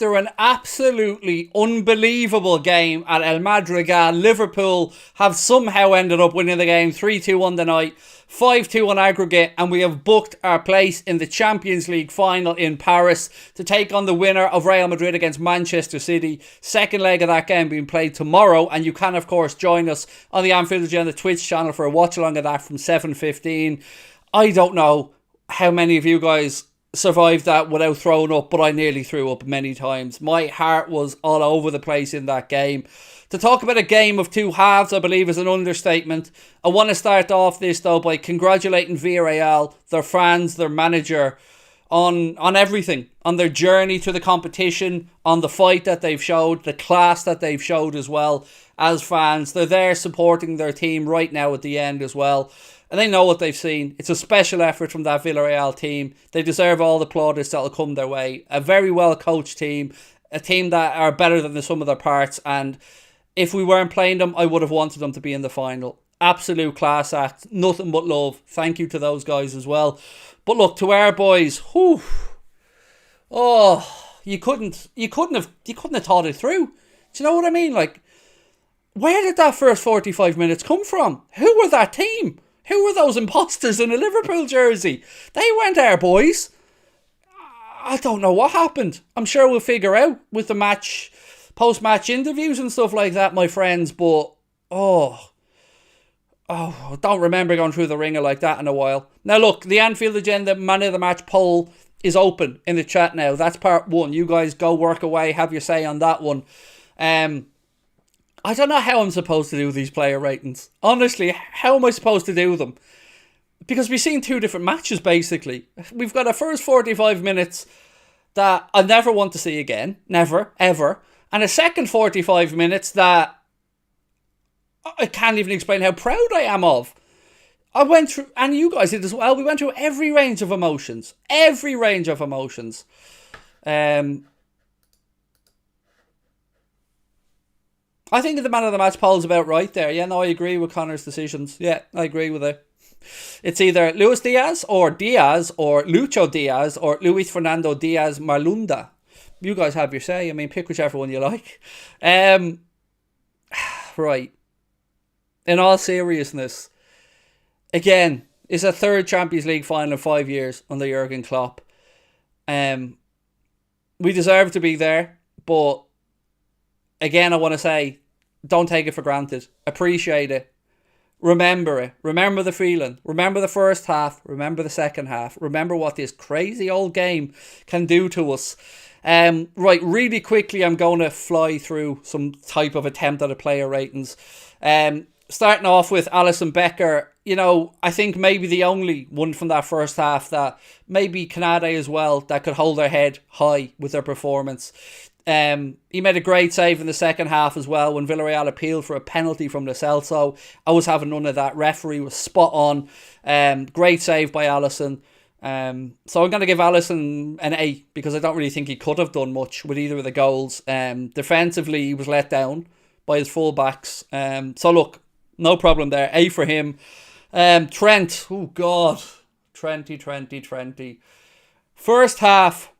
after an absolutely unbelievable game at El Madrigal, Liverpool have somehow ended up winning the game 3-2 on the night, 5-2 on aggregate, and we have booked our place in the Champions League final in Paris to take on the winner of Real Madrid against Manchester City. Second leg of that game being played tomorrow, and you can of course join us on the Anfield Agenda Twitch channel for a watch along of that from 7:15. I don't know how many of you guys survived that without throwing up, but I nearly threw up many times. My heart was all over the place in that game. To talk about a game of two halves, I believe, is an understatement. I want to start off this, though, by congratulating VILLARREAL, their fans, their manager, on everything. On their journey to the competition, on the fight that they've showed, the class that they've showed as well as fans. They're there supporting their team right now at the end as well. And they know what they've seen. It's a special effort from that VILLARREAL team. They deserve all the plaudits that will come their way. A very well coached team. A team that are better than the sum of their parts. And if we weren't playing them, I would have wanted them to be in the final. Absolute class act. Nothing but love. Thank you to those guys as well. But look, to our boys, whew, you couldn't have thought it through. Do you know what I mean? Like, where did that first 45 minutes come from? Who were that team? Who were those imposters in a Liverpool jersey? They weren't our boys. I don't know what happened. I'm sure we'll figure out with the match, post-match interviews and stuff like that, my friends. But, I don't remember going through the ringer like that in a while. Now, look, the Anfield Agenda Man of the Match poll is open in the chat now. That's part one. You guys go work away, have your say on that one. I don't know how I'm supposed to do these player ratings. Honestly, how am I supposed to do them? Because we've seen two different matches, basically. We've got a first 45 minutes that I never want to see again. Never, ever. And a second 45 minutes that I can't even explain how proud I am of. I went through, and you guys did as well, we went through every range of emotions. Every range of emotions. I think the Man of the Match poll is about right there. Yeah, no, I agree with Connor's decisions. Yeah, I agree with it. It's either Luis Diaz or Lucho Diaz or Luis Fernando Diaz Marlunda. You guys have your say. I mean, pick whichever one you like. Right. In all seriousness, again, it's a third Champions League final in 5 years under Jurgen Klopp. We deserve to be there, but again, I want to say, don't take it for granted. Appreciate it. Remember it. Remember the feeling. Remember the first half. Remember the second half. Remember what this crazy old game can do to us. Right, really quickly, I'm going to fly through some type of attempt at a player ratings. Starting off with Alisson Becker. You know, I think maybe the only one from that first half that maybe Canade as well that could hold their head high with their performance. He made a great save in the second half as well when Villarreal appealed for a penalty from Lo Celso. I was having none of that. Referee was spot on. Great save by Alisson. So I'm going to give Alisson an 8 because I don't really think he could have done much with either of the goals. Defensively, he was let down by his fullbacks. So look, no problem there. A for him. Trent. Oh, God. Trenty. First half.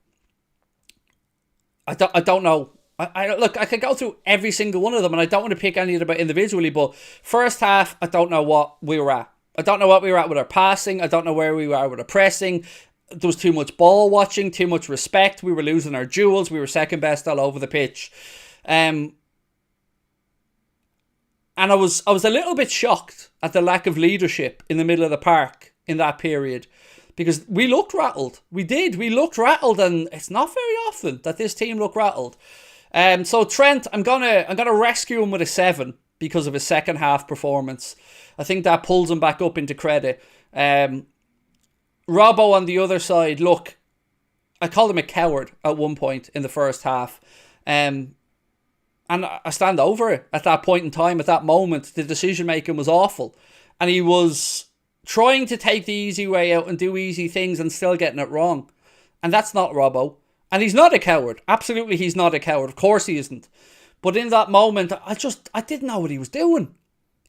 I don't know. Look, I could go through every single one of them and I don't want to pick any of them individually, but first half, I don't know what we were at. I don't know what we were at with our passing. I don't know where we were with our pressing. There was too much ball watching, too much respect. We were losing our duels. We were second best all over the pitch. And I was a little bit shocked at the lack of leadership in the middle of the park in that period. Because we looked rattled. We did. We looked rattled, and it's not very often that this team look rattled. So Trent, I'm gonna rescue him with a 7 because of his second half performance. I think that pulls him back up into credit. Robbo on the other side, look, I called him a coward at one point in the first half. And I stand over it at that point in time, at that moment. The decision making was awful. And he was trying to take the easy way out and do easy things and still getting it wrong. And that's not Robbo. And he's not a coward. Absolutely, he's not a coward. Of course he isn't. But in that moment, I didn't know what he was doing.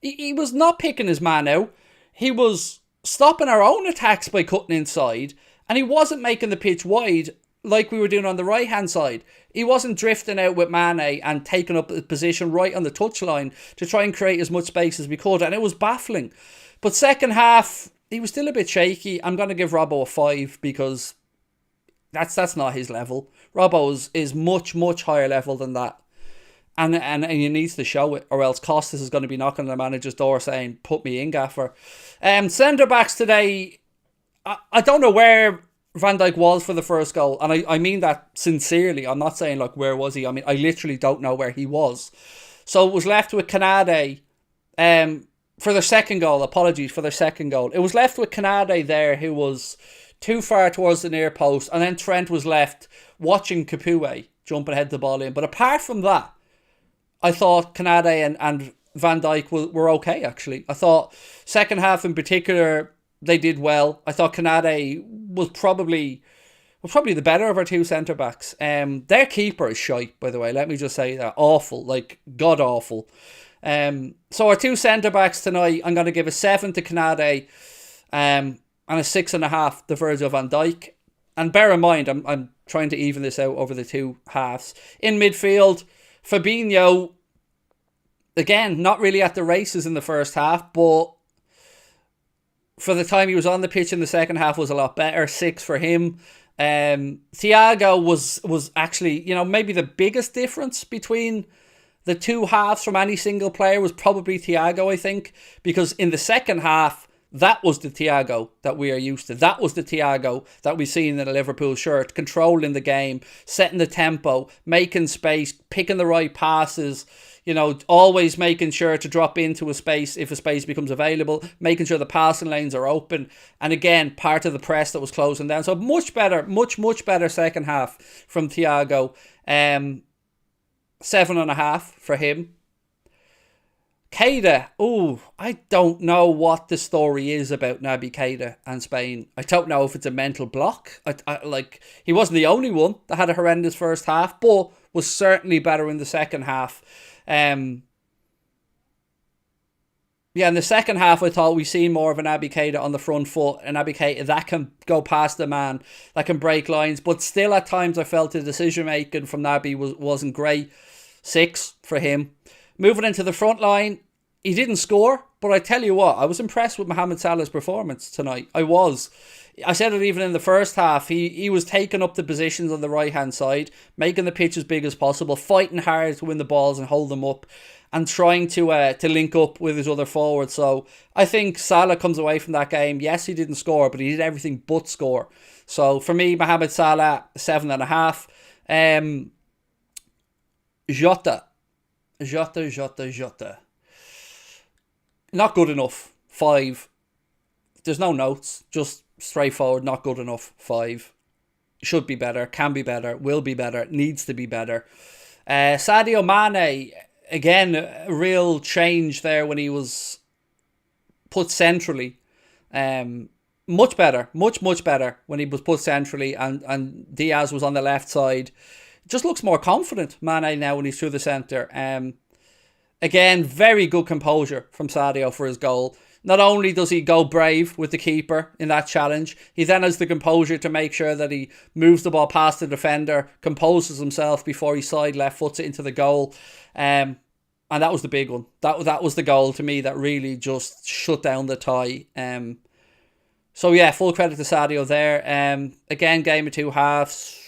He was not picking his man out. He was stopping our own attacks by cutting inside. And he wasn't making the pitch wide like we were doing on the right-hand side. He wasn't drifting out with Mane and taking up a position right on the touchline to try and create as much space as we could, and it was baffling. But second half, he was still a bit shaky. I'm going to give Robbo a 5 because that's not his level. Robbo is much, much higher level than that. And he needs to show it, or else Costas is going to be knocking on the manager's door saying, put me in, gaffer. Centre-backs today, I don't know where Van Dijk was for the first goal, and I mean that sincerely. I'm not saying like where was he. I mean, I literally don't know where he was. So it was left with Canade for their second goal. Apologies for their second goal. It was left with Canade there, who was too far towards the near post, and then Trent was left watching Capoue jumping ahead the ball in. But apart from that, I thought Canade and Van Dijk were okay, actually. I thought second half in particular, they did well. I thought Canade was probably the better of our two centre-backs. Their keeper is shite, by the way. Let me just say that. Awful. Like, god-awful. So our two centre-backs tonight, I'm going to give a 7 to Canade and a 6.5 to Virgil van Dijk. And bear in mind, I'm trying to even this out over the two halves. In midfield, Fabinho, again, not really at the races in the first half, but for the time he was on the pitch in the second half was a lot better. 6 for him. Thiago was actually, maybe the biggest difference between the two halves from any single player was probably Thiago, I think, because in the second half, that was the Thiago that we are used to. That was the Thiago that we've seen in a Liverpool shirt, controlling the game, setting the tempo, making space, picking the right passes, always making sure to drop into a space if a space becomes available, making sure the passing lanes are open. And again, part of the press that was closing down. So much better, much better second half from Thiago. 7.5 for him. Keita, I don't know what the story is about Naby Keita and Spain. I don't know if it's a mental block. He wasn't the only one that had a horrendous first half, but was certainly better in the second half. In the second half, I thought we seen more of an Naby Keita on the front foot, an Naby Keita that can go past the man, that can break lines, but still at times I felt the decision making from Naby wasn't great. 6 for him. Moving into the front line, he didn't score, but I tell you what, I was impressed with Mohamed Salah's performance tonight. I was. I said it even in the first half. He was taking up the positions on the right-hand side, making the pitch as big as possible, fighting hard to win the balls and hold them up, and trying to link up with his other forwards. So I think Salah comes away from that game. Yes, he didn't score, but he did everything but score. So for me, Mohamed Salah, 7.5. Jota. Not good enough. 5. There's no notes. Just straightforward, not good enough. 5. Should be better, can be better, will be better, needs to be better. Sadio Mane, again, a real change there when he was put centrally. Much better, much better when he was put centrally and Diaz was on the left side. Just looks more confident, Mane, now when he's through the centre. Again, very good composure from Sadio for his goal. Not only does he go brave with the keeper in that challenge, he then has the composure to make sure that he moves the ball past the defender, composes himself before he side left foots it into the goal. And that was the big one. That was the goal to me that really just shut down the tie. So yeah, full credit to Sadio there. Again, game of two halves.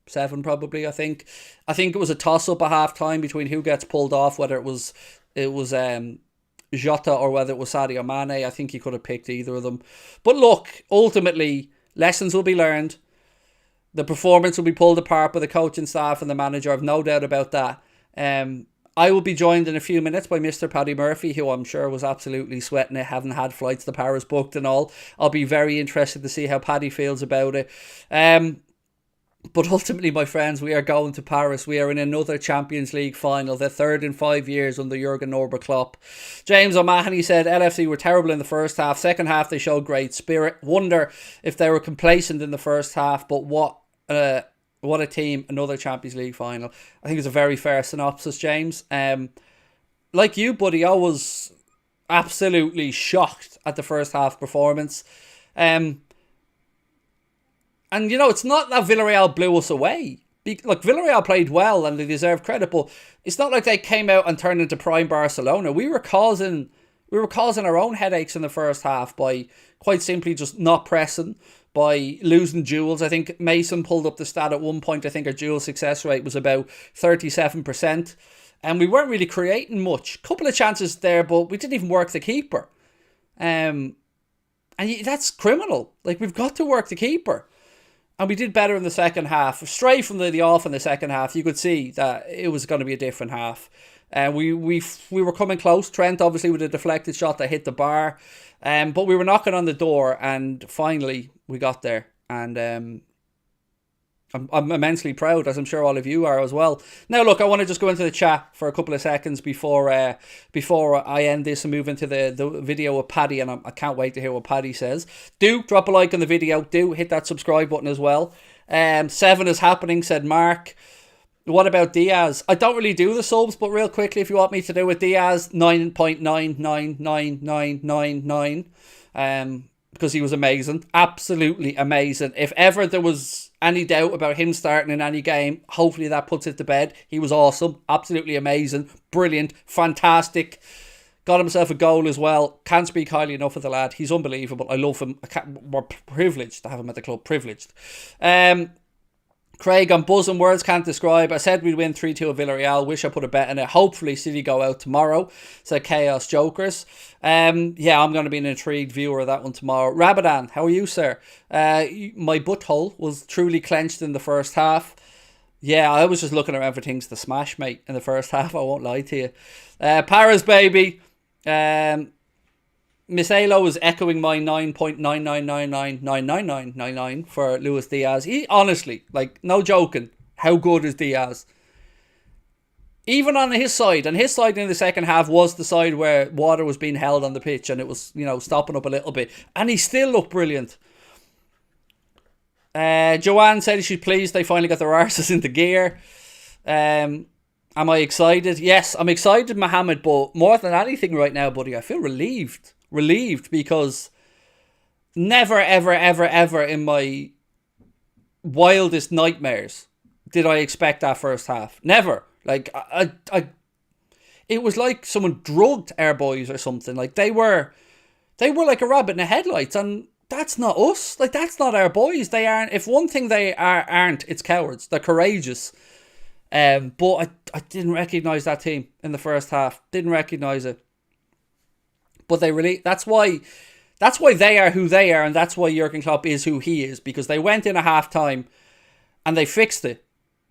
7 probably, I think. I think it was a toss-up at half-time between who gets pulled off, whether it was Jota or whether it was Sadio Mane. I think he could have picked either of them. But look, ultimately, lessons will be learned. The performance will be pulled apart by the coaching staff and the manager. I've no doubt about that. I will be joined in a few minutes by Mr. Paddy Murphy, who I'm sure was absolutely sweating it, having had flights to Paris booked and all. I'll be very interested to see how Paddy feels about it. But ultimately, my friends, we are going to Paris. We are in another Champions League final, the third in 5 years under Jurgen Norbert Klopp. James O'Mahony said LFC were terrible in the first half. Second half, they showed great spirit. Wonder if they were complacent in the first half, but what a team, another Champions League final. I think it's a very fair synopsis, James. Like you, buddy, I was absolutely shocked at the first half performance. And, you know, it's not that Villarreal blew us away. Look, Villarreal played well and they deserve credit, but it's not like they came out and turned into prime Barcelona. We were causing our own headaches in the first half by quite simply just not pressing, by losing duels. I think Mason pulled up the stat at one point. I think our dual success rate was about 37%. And we weren't really creating much. Couple of chances there, but we didn't even work the keeper. And that's criminal. Like, we've got to work the keeper. And we did better in the second half. Straight from the off in the second half, you could see that it was going to be a different half. We were coming close. Trent, obviously, with a deflected shot that hit the bar. But we were knocking on the door, and finally we got there. And I'm immensely proud, as I'm sure all of you are as well. Now, look, I want to just go into the chat for a couple of seconds before I end this and move into the video with Paddy, and I can't wait to hear what Paddy says. Do drop a like on the video. Do hit that subscribe button as well. 7 is happening, said Mark. What about Diaz? I don't really do the subs, but real quickly, if you want me to do with Diaz, 9.99999, because he was amazing. Absolutely amazing. If ever there was any doubt about him starting in any game, hopefully that puts it to bed. He was awesome. Absolutely amazing. Brilliant. Fantastic. Got himself a goal as well. Can't speak highly enough of the lad. He's unbelievable. I love him. We're privileged to have him at the club. Privileged. Craig, I'm buzzing. Words can't describe. I said we'd win 3-2 at Villarreal. Wish I put a bet in it. Hopefully City go out tomorrow. So Chaos Jokers. Yeah, I'm going to be an intrigued viewer of that one tomorrow. Rabadan, how are you, sir? My butthole was truly clenched in the first half. Yeah, I was just looking around for things to smash, mate, in the first half. I won't lie to you. Paris, baby. Miss Alo is echoing my 9.999999999 for Luis Diaz. He honestly, like, no joking, how good is Diaz? Even on his side, and his side in the second half was the side where water was being held on the pitch and it was, you know, stopping up a little bit. And he still looked brilliant. Joanne said she's pleased they finally got their arses into gear. Am I excited? Yes, I'm excited, Mohamed, but more than anything right now, buddy, I feel relieved. Relieved because never, ever, ever, ever in my wildest nightmares did I expect that first half. Never. Like, it was like someone drugged our boys or something. Like, they were like a rabbit in the headlights, and that's not us. Like, that's not our boys. They aren't. If one thing they aren't, it's cowards. They're courageous. But I didn't recognise that team in the first half. Didn't recognise it. But they really, that's why they are who they are, and that's why Jurgen Klopp is who he is, because they went in at half time and they fixed it.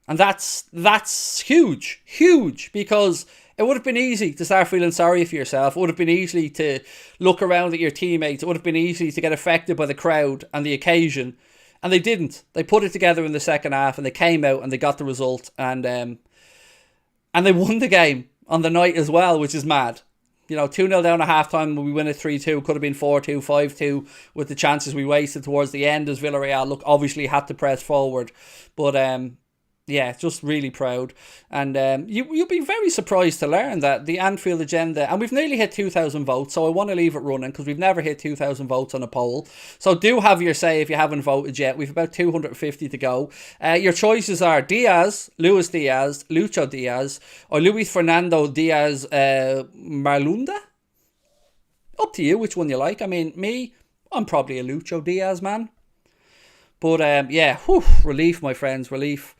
And that's huge, because it would have been easy to start feeling sorry for yourself. It would have been easy to look around at your teammates. It would have been easy to get affected by the crowd and the occasion. And they didn't. They put it together in the second half, and they came out and they got the result, and they won the game on the night as well, which is mad. You know, 2-0 down at half-time, we win it 3-2, could have been 4-2, 5-2 with the chances we wasted towards the end as Villarreal, look, obviously had to press forward. But, yeah, just really proud. And you'll be very surprised to learn that the Anfield agenda, and we've nearly hit 2,000 votes, so I want to leave it running because we've never hit 2,000 votes on a poll. So do have your say if you haven't voted yet. We've about 250 to go. Your choices are Diaz, Luis Diaz, Lucho Diaz, or Luis Fernando Diaz Marlunda. Up to you which one you like. I mean, I'm probably a Lucho Diaz man. But yeah, relief, my friends, relief.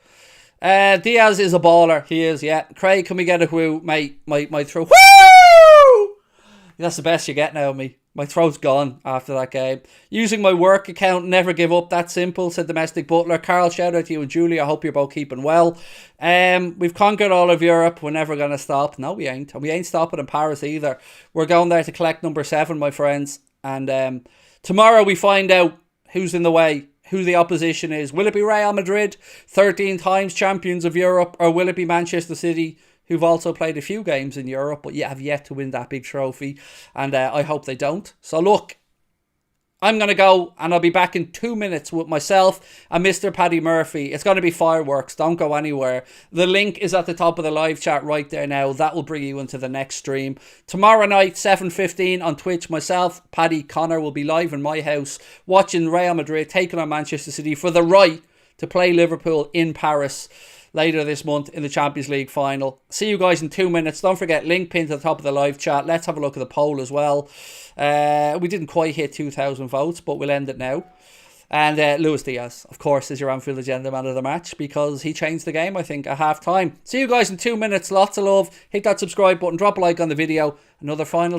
Diaz is a baller. He is, yeah. Craig, can we get a whoo? Mate, my throat. Woo! That's the best you get now of me. My throat's gone after that game. Using my work account, never give up. That simple, said Domestic Butler. Carl, shout out to you and Julie. I hope you're both keeping well. We've conquered all of Europe. We're never going to stop. No, we ain't. And we ain't stopping in Paris either. We're going there to collect number 7, my friends. And tomorrow we find out who's in the way, who the opposition is. Will it be Real Madrid, 13 times champions of Europe, or will it be Manchester City, who've also played a few games in Europe, but have yet to win that big trophy? And I hope they don't. So look, I'm going to go, and I'll be back in 2 minutes with myself and Mr. Paddy Murphy. It's going to be fireworks. Don't go anywhere. The link is at the top of the live chat right there now. That will bring you into the next stream. Tomorrow night, 7:15 on Twitch, myself, Paddy, Connor will be live in my house watching Real Madrid taking on Manchester City for the right to play Liverpool in Paris later this month in the Champions League final. See you guys in 2 minutes. Don't forget, link pinned to the top of the live chat. Let's have a look at the poll as well. We didn't quite hit 2,000 votes, but we'll end it now. And Luis Diaz, of course, is your Anfield Agenda man of the match because he changed the game, I think, at half time. See you guys in 2 minutes. Lots of love. Hit that subscribe button. Drop a like on the video. Another final